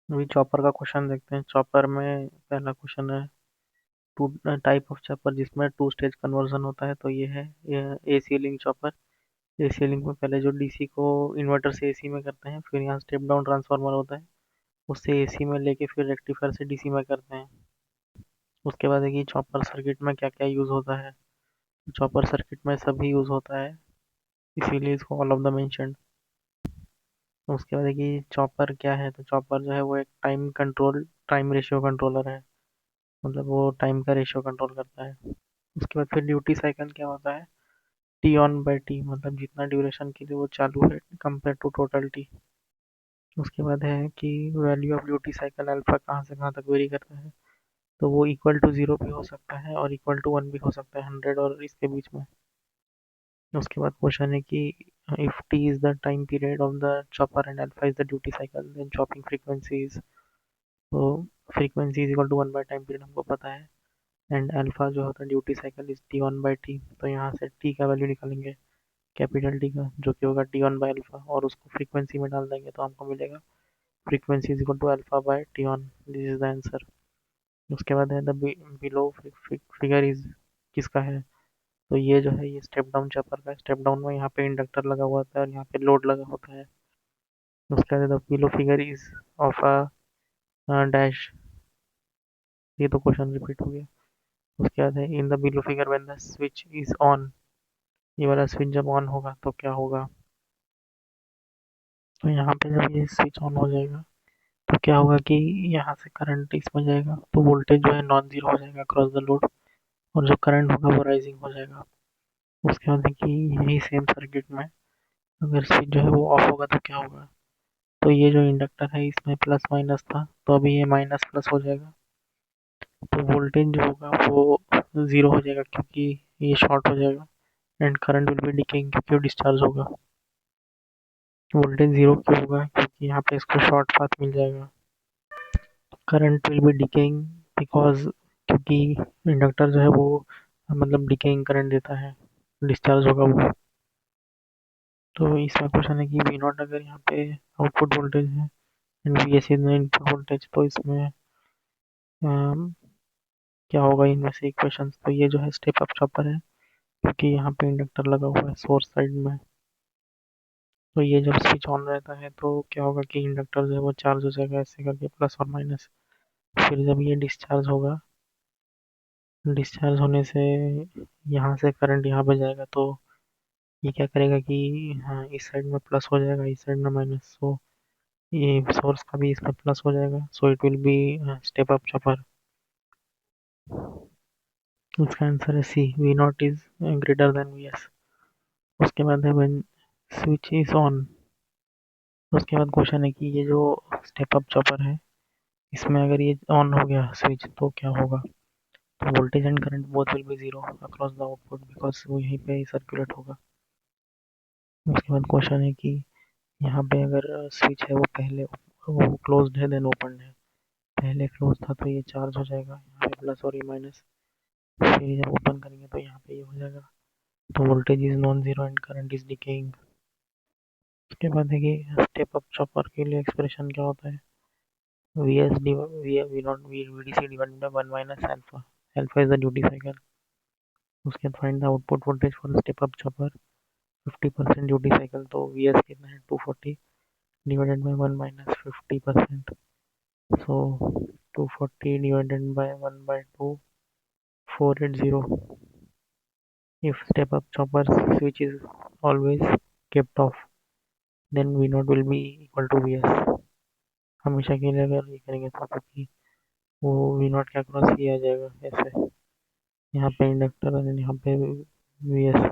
अभी चॉपर का क्वेश्चन देखते हैं। चॉपर में पहला क्वेश्चन है टू टाइप ऑफ चॉपर जिसमें टू स्टेज कन्वर्जन होता है। तो ये AC link chopper. AC link में पहले जो डीसी को इन्वर्टर से एसी में करते हैं, फिर यहाँ स्टेप डाउन ट्रांसफार्मर होता है, उससे एसी में लेके फिर रेक्टिफायर से डीसी में करते हैं। उसके बाद है कि चॉपर सर्किट में क्या क्या यूज़ होता है। चॉपर सर्किट में सभी यूज़ होता है, इसीलिए इसको ऑल ऑफ द मेंशन। उसके बाद है कि चॉपर क्या है। तो चॉपर जो है वो एक टाइम रेशियो कंट्रोलर है। मतलब वो टाइम का रेशियो कंट्रोल करता है। उसके बाद फिर ड्यूटी साइकिल क्या होता है। टी ऑन बाई टी, मतलब जितना ड्यूरेशन के लिए वो चालू है कंपेयर टू टोटल टी। उसके बाद है कि value of duty cycle alpha कहाँ से कहाँ तक वेरी करता है। तो वो इक्वल टू जीरो भी हो सकता है और इक्वल टू वन भी हो सकता है, 100 और इसके बीच में। उसके बाद क्वेश्चन है कि if T is the time period of the chopper and alpha is the duty cycle then chopping frequency is. तो frequency is equal to one by time period हमको पता है, एंड अल्फा जो होता है duty cycle is T one by T. तो यहाँ से टी का वैल्यू निकालेंगे, कैपिटल टी का, जो कि होगा टी वन बाई अल्फा, और उसको फ्रीक्वेंसी में डाल देंगे तो हमको मिलेगा frequency is equal to alpha by T one. This is the answer. उसके बाद है द बिलो फिगर इज किसका है। तो ये जो है ये स्टेप डाउन चेपर का। स्टेप डाउन में यहाँ पे इंडक्टर लगा हुआ होता है और यहाँ पे लोड लगा होता है। उसके बाद the below figure is of a dash. ये तो क्वेश्चन रिपीट हो गया। उसके बाद है in the below figure when the switch is on. ये वाला स्विच जब ऑन होगा तो क्या होगा। तो यहाँ पे जब ये स्विच ऑन हो जाएगा तो क्या होगा कि यहाँ से करंट इसमें जाएगा, तो वोल्टेज जो है नॉन जीरो हो जाएगा अक्रॉस द लोड, और जो करंट होगा वो राइजिंग हो जाएगा। उसके बाद देखिए यही सेम सर्किट में अगर स्विच जो है वो ऑफ होगा तो क्या होगा। तो ये जो इंडक्टर है इसमें प्लस माइनस था, तो अभी ये माइनस प्लस हो जाएगा। तो वोल्टेज जो होगा वो जीरो हो जाएगा क्योंकि ये शॉर्ट हो जाएगा, and current will be decaying क्योंकि वो डिस्चार्ज होगा। वोल्टेज जीरो क्यों होगा, क्योंकि यहाँ पे इसको शॉर्ट पाथ मिल जाएगा। Current will be decaying because, क्योंकि इंडक्टर जो है वो मतलब डिकेइंग करंट देता है, डिस्चार्ज होगा वो। तो इसमें क्वेश्चन है कि वी नॉट अगर यहाँ पे आउटपुट वोल्टेज है and V S is input voltage, तो इसमें अम, क्या होगा इनमें से इक्वेशन। तो ये जो है स्टेप अप चॉपर है क्योंकि यहाँ पे इंडक्टर लगा हुआ है सोर्स साइड में। तो ये जब स्विच ऑन रहता है तो क्या होगा कि इंडक्टर जो है वो चार्ज हो जाएगा ऐसे करके प्लस और माइनस। फिर जब ये डिस्चार्ज होगा, डिस्चार्ज होने से यहाँ से करंट यहाँ पे जाएगा, तो ये क्या करेगा कि हाँ इस साइड में प्लस हो जाएगा, इस साइड में माइनस। सो ये सोर्स का भी इसमें प्लस हो जाएगा, so it will be step up chopper. इसका आंसर है C, V naught is greater than V S. उसके बाद है व्हेन स्विच इज ऑन। उसके बाद क्वेश्चन है कि ये जो स्टेप अप चॉपर है इसमें अगर ये ऑन हो गया स्विच तो क्या होगा। तो voltage and current both will be zero across the output because वो यहीं पे सर्कुलेट होगा। उसके बाद क्वेश्चन है कि यहाँ पे अगर स्विच है वो पहले वो क्लोज्ड है देन ओपन है। पहले क्लोज था तो ये चार्ज हो जाएगा, यहाँ पे प्लस और ये माइनस। फिर जब ओपन करेंगे तो यहाँ पे ये हो जाएगा। तो voltage is non zero and current is decaying. उसके बाद है कि स्टेप अप चॉपर के लिए एक्सप्रेशन क्या होता है। V S D V not V D C divided by one minus alpha. Alpha is the duty cycle. उसके बाद find the output voltage for step up chopper 50% duty cycle. तो V S कितना है 240 divided by one minus 50%। So 240 divided by one by two, 480। If step up chopper switch is always kept off, then V naught will be equal to Vs। हमेशा के लिए अगर ये करेंगे तो क्योंकि वो V naught के अक्रॉस ही आ जाएगा ऐसे। यहाँ पे इंडक्टर और यहाँ पे Vs।